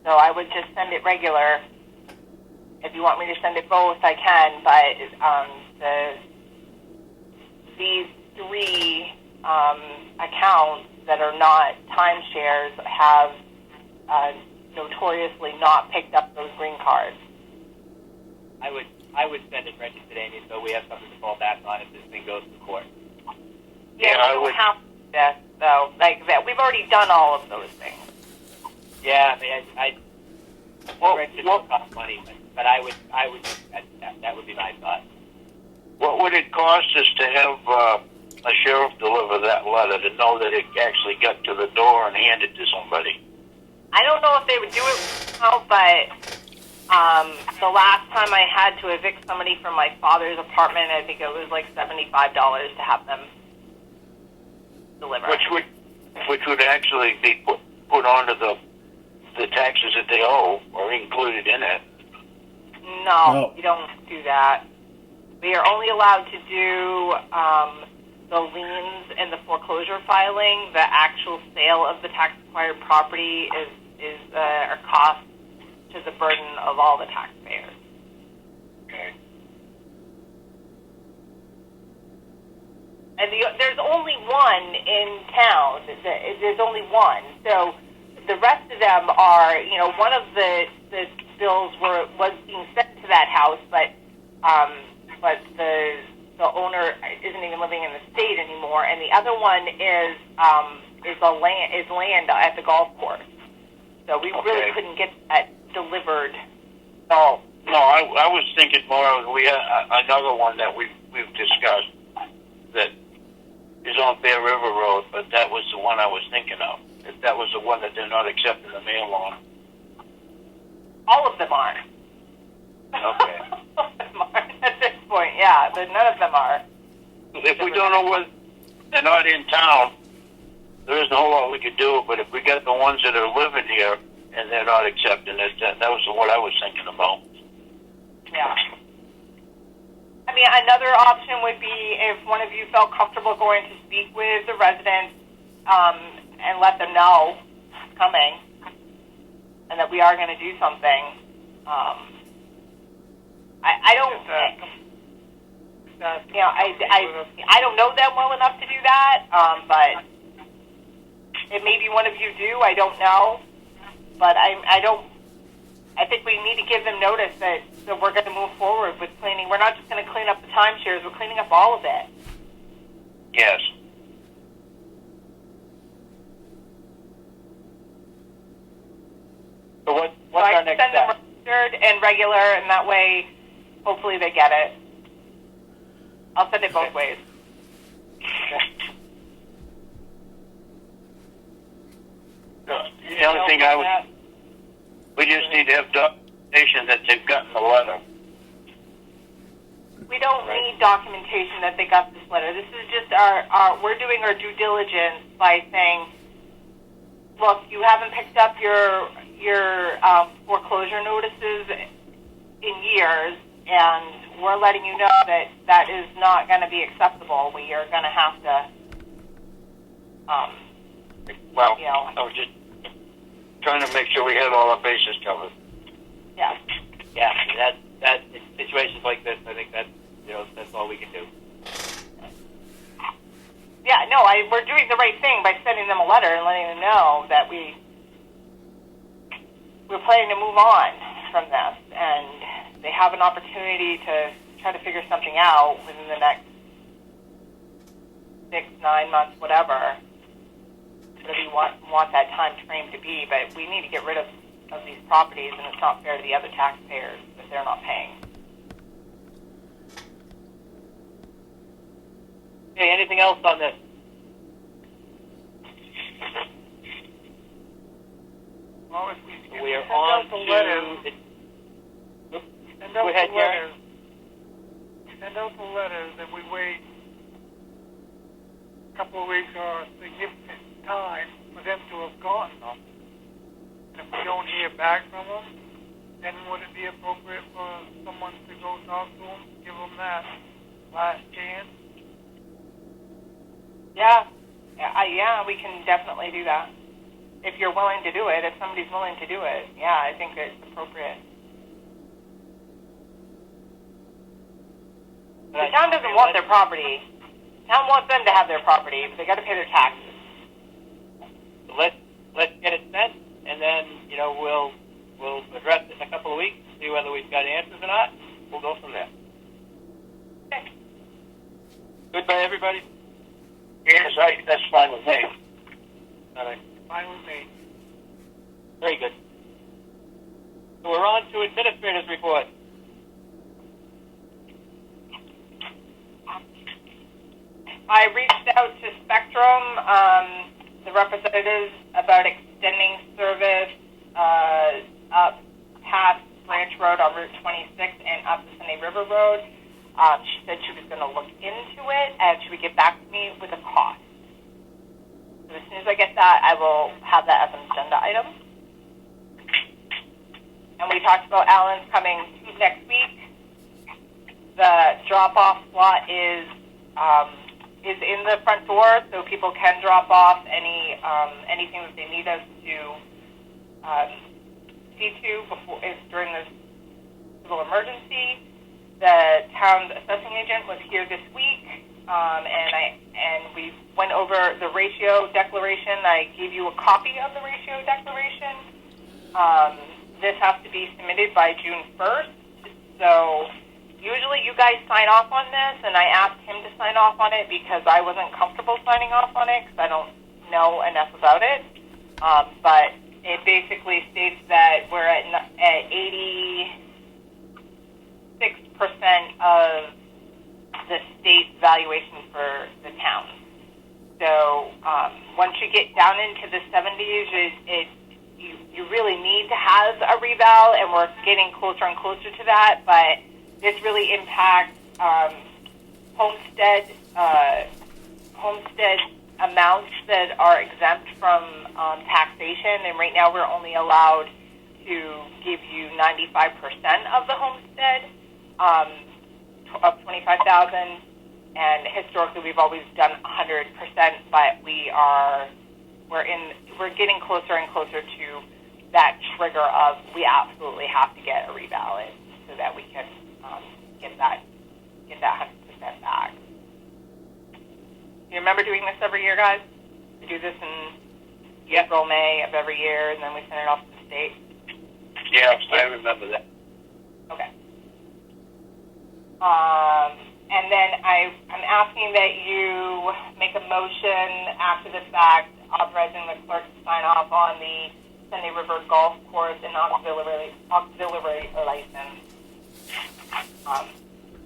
So I would just send it regular. If you want me to send it both, I can. But these 3 accounts that are not timeshares have notoriously not picked up those green cards. I would send it registered, Amy, so we have something to fall back on if this thing goes to court. Yeah, I we don't would- have this, though. Like that, we've already done all of those things. Yeah, I mean, registered will cost money, but I would that would be my thought. What would it cost us to have a sheriff deliver that letter to know that it actually got to the door and handed to somebody? I don't know if they would do it now, but the last time I had to evict somebody from my father's apartment, I think it was like $75 to have them deliver. Which would actually be put onto the taxes that they owe, or included in it. No, we don't do that. We are only allowed to do the liens and the foreclosure filing. The actual sale of the tax-acquired property is a cost to the burden of all the taxpayers. Okay. And there's only one in town. There's only one. So the rest of them are, one of the bills was being sent to that house, but the owner isn't even living in the state anymore, and the other one is land at the golf course. So we really couldn't get that delivered. No, I was thinking more of we had another one that we've discussed that is on Bear River Road, but that was the one I was thinking of. If that was the one that they're not accepting the mail on. All of them are. Okay. All of them are at this point, yeah. But none of them are. If we don't know whether they're not in town, there isn't a whole lot we could do. But if we got the ones that are living here and they're not accepting it, that was what I was thinking about. Yeah. I mean, another option would be if one of you felt comfortable going to speak with the residents and let them know it's coming and that we are going to do something. I don't, I don't know them well enough to do that, but it may be one of you do. I don't know, but I think we need to give them notice that we're going to move forward with cleaning. We're not just going to clean up the timeshares. We're cleaning up all of it. Yes. So what's So I our next send them step? registered and regular, and that way, hopefully they get it. I'll send it both ways. The only thing we just need to have documentation that they've gotten the letter. We don't need documentation that they got this letter. This is just we're doing our due diligence by saying, look, you haven't picked up your foreclosure notices in years, and we're letting you know that that is not going to be acceptable. We are going to have to, Well, you know. I was just trying to make sure we had all our bases covered. Yeah. Yeah, that in situations like this, I think that's all we can do. Yeah, no, we're doing the right thing by sending them a letter and letting them know that we're planning to move on from this, and they have an opportunity to try to figure something out within the next 6, 9 months, whatever. Whatever you want that time frame to be, but we need to get rid of these properties, and it's not fair to the other taxpayers that they're not paying. Hey, anything else on this? Well, if We are send on out the letters, send out Go ahead, the Gary. letters. Send out the letters, and we wait a couple of weeks or a significant time for them to have gotten them. And if we don't hear back from them, then would it be appropriate for someone to go talk to them, give them that last chance? Yeah, we can definitely do that. If you're willing to do it, if somebody's willing to do it, yeah, I think it's appropriate. The town doesn't want their property. The town wants them to have their property, but they got to pay their taxes. So let's get it sent, and then we'll address it in a couple of weeks, see whether we've got answers or not. We'll go from there. Okay. Goodbye, everybody. Yes, that's fine with me. All right. Fine with me. Very good. So we're on to administrator's report. I reached out to Spectrum, the representatives, about extending service up past Branch Road on Route 26 and up the Sunday River Road. She said she was going to look into it, and she would get back to me with a cost. So as soon as I get that, I will have that as an agenda item. And we talked about Alan's coming next week. The drop-off slot is in the front door, so people can drop off anything that they need us to see to during this civil emergency. The town's assessing agent was here this week, and we went over the ratio declaration. I gave you a copy of the ratio declaration. This has to be submitted by June 1st, so usually you guys sign off on this, and I asked him to sign off on it because I wasn't comfortable signing off on it because I don't know enough about it. But it basically states that we're at 86% of the state's valuation for the town. So once you get down into the 70s, you really need to have a reval, and we're getting closer and closer to that. But this really impacts homestead amounts that are exempt from taxation, and right now we're only allowed to give you 95% of the homestead. 25% of 25,000, and historically we've always done 100%, but we're getting closer and closer to that trigger of we absolutely have to get a reballot so that we can get that 100% back. Do you remember doing this every year, guys? We do this in April, May of every year, and then we send it off to the state. Yeah, I remember that. Okay. And then I'm asking that you make a motion after the fact authorizing the clerk to sign off on the Sunday River Golf Course and auxiliary license.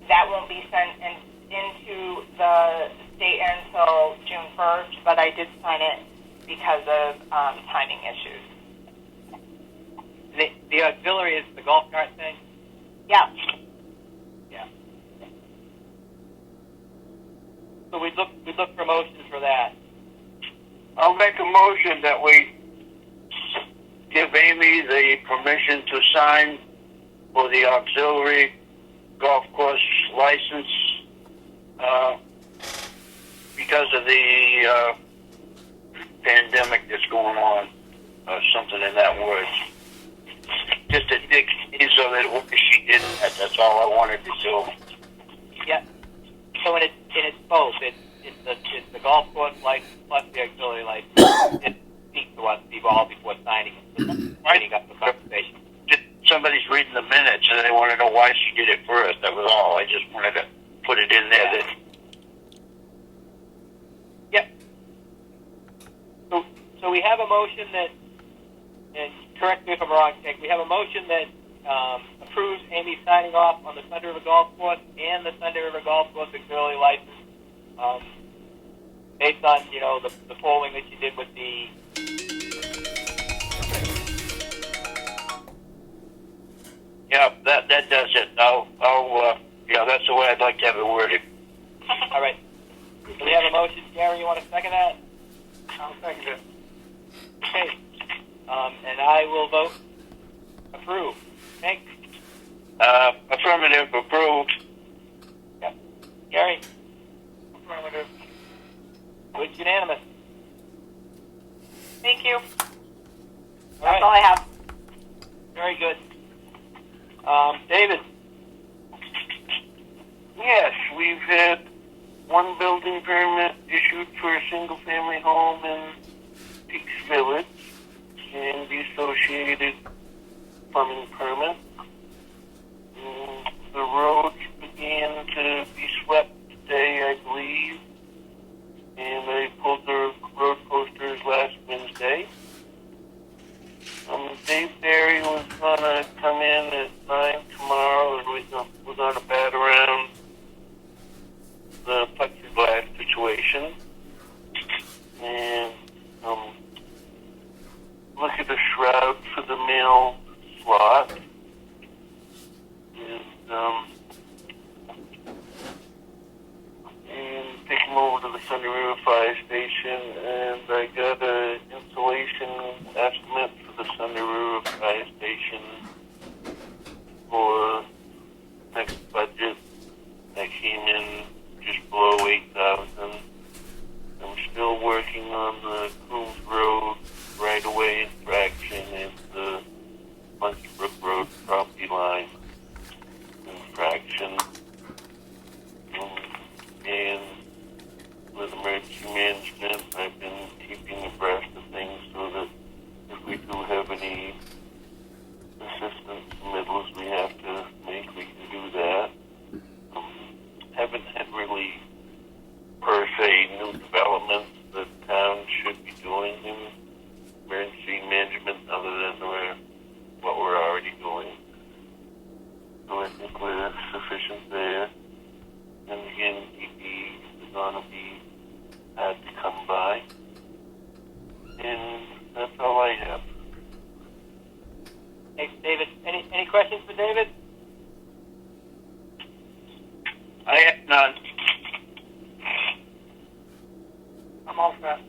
That won't be sent into the state until June 1st, but I did sign it because of timing issues. The auxiliary is the golf cart thing? Yeah. Yeah. So we look for motions for that. I'll make a motion that we give Amy the permission to sign for the auxiliary golf course license because of the pandemic that's going on, something in that word. Just a dig so that she did that. That's all I wanted to do. Yeah. So it's both. It's the golf course license plus the auxiliary license. It speaks to us before signing up the conversation. Somebody's reading the minutes and they want to know why she did it first. That was all. I just wanted to put it in there. Yep. So we have a motion that, and correct me if I'm wrong, Nick, we have a motion that approves Amy signing off on the Sunday River Golf Course and the Sunday River Golf Course auxiliary license based on, the polling that you did with the... Yeah, that does it. That's the way I'd like to have it worded. All right. So we have a motion. Gary, you want to second that? I'll second it. Okay. And I will vote approve. Hank? Affirmative, approved. Yep. Gary? Affirmative. It's unanimous. Thank you. All That's right. all I have. Very good. David? Yes, we've had one building permit issued for a single-family home in Peaks Village and the associated plumbing permit. The roads began to be swept today, I believe, and they pulled their road posters last Wednesday. Dave Barry was going to come in at 9 tomorrow, and we're going to bat around the plexiglass situation and look at the shroud for the mail slot. And take him over to the Sunday River Fire Station, and I got an installation estimate for the Sunday River Fire Station for next budget. That came in just below 8,000. I'm still working on the Coombs Road right-of-way infraction and the Monkey Brook Road property line infraction. And with emergency management, I've been keeping abreast of things so that if we do have any assistance submittals we have to make, we can do that. Haven't had really, per se, new developments that town should be doing in emergency management other than what we're already doing. So I think we're sufficient there. And again, ED is going to be hard to come by. And that's all I have. Thanks, David. Any questions for David? I have none. I'm all set.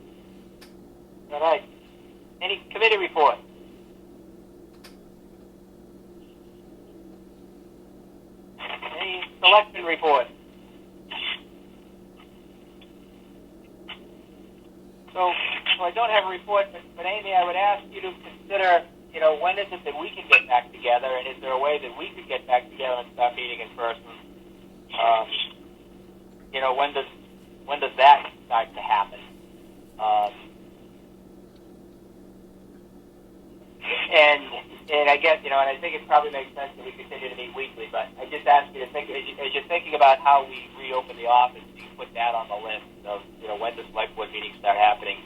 All right. Any committee report? Any selection motion report. So I don't have a report, but Amy, I would ask you to consider, when is it that we can get back together, and is there a way that we could get back together and start meeting in person? When does that start to happen? And I guess, and I think it probably makes sense that we continue to meet weekly, but I just ask you to think, as you're thinking about how we reopen the office, you can put that on the list of, when the select board meetings start happening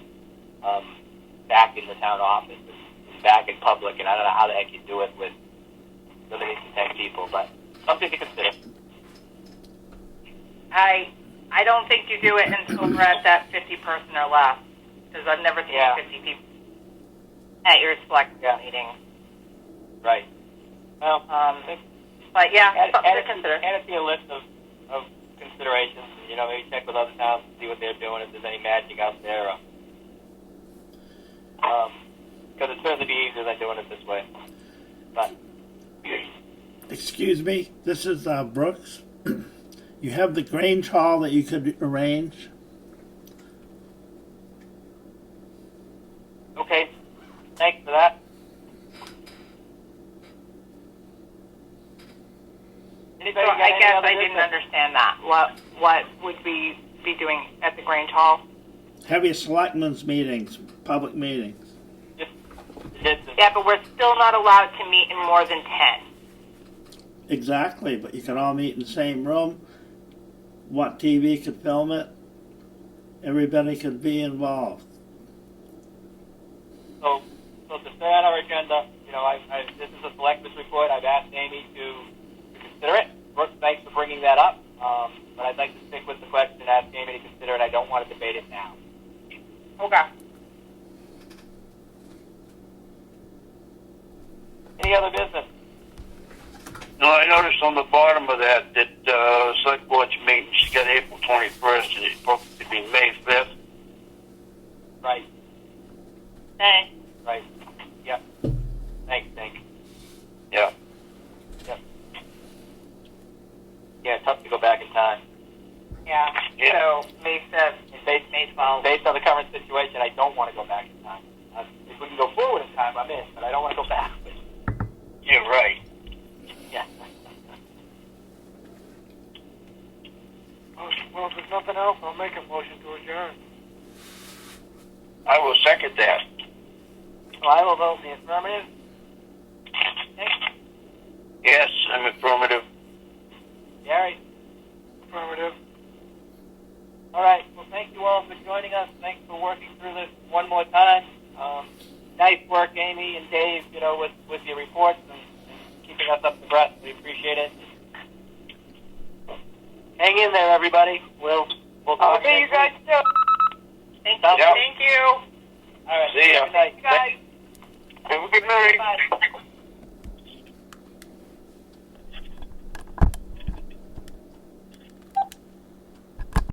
back in the town office and back in public, and I don't know how the heck you do it with limited to 10 people, but something to consider. I don't think you do it until we're at that 50 person or less, because I've never seen 50 people at your select meeting. Right. Well, but yeah, something to consider. Add it to your list of considerations. Maybe check with other towns and see what they're doing, if there's any magic out there. Because it'd certainly be easier than doing it this way. But Excuse me, this is Brooks. You have the Grange Hall that you could arrange? okay, thanks for that. Anybody So got I any guess other I didn't business? understand that. What would we be doing at the Grange Hall? Have your selectmen's meetings, public meetings. Just business. Yeah, but we're still not allowed to meet in more than 10. Exactly, but you can all meet in the same room. What TV could film it. Everybody could be involved. So to stay on our agenda, this is a selectmen's report. I've asked Amy to consider it. Brooks, thanks for bringing that up. But I'd like to stick with the question and ask Amy to consider it. I don't want to debate it now. Okay. Any other business? No, I noticed on the bottom of that select board's meeting, she got April 21st, and it's supposed to be May 5th. Right. Thanks. Right. Yep. Thanks, Nick. Yeah. Yep. Yeah, tough to go back in time. Yeah. Yeah. So May 5th, May 12th. Based on the current situation, I don't want to go back in time. If we can go forward in time, I'm in, but I don't want to go backwards. You're right. Yeah. Well, if there's nothing else, I'll make a motion to adjourn. I will second that. So I will vote in the affirmative. Nick? Yes, I'm affirmative. Gary? Affirmative. All right. Well, thank you all for joining us. Thanks for working through this one more time. Nice work, Amy and Dave, with your reports and keeping us up to breath. We appreciate it. Hang in there, everybody. We'll talk Okay, you next guys week. too. Thank you. Yep. Thank you. All right. See ya. Good night. Guys. Have a good night. Bye.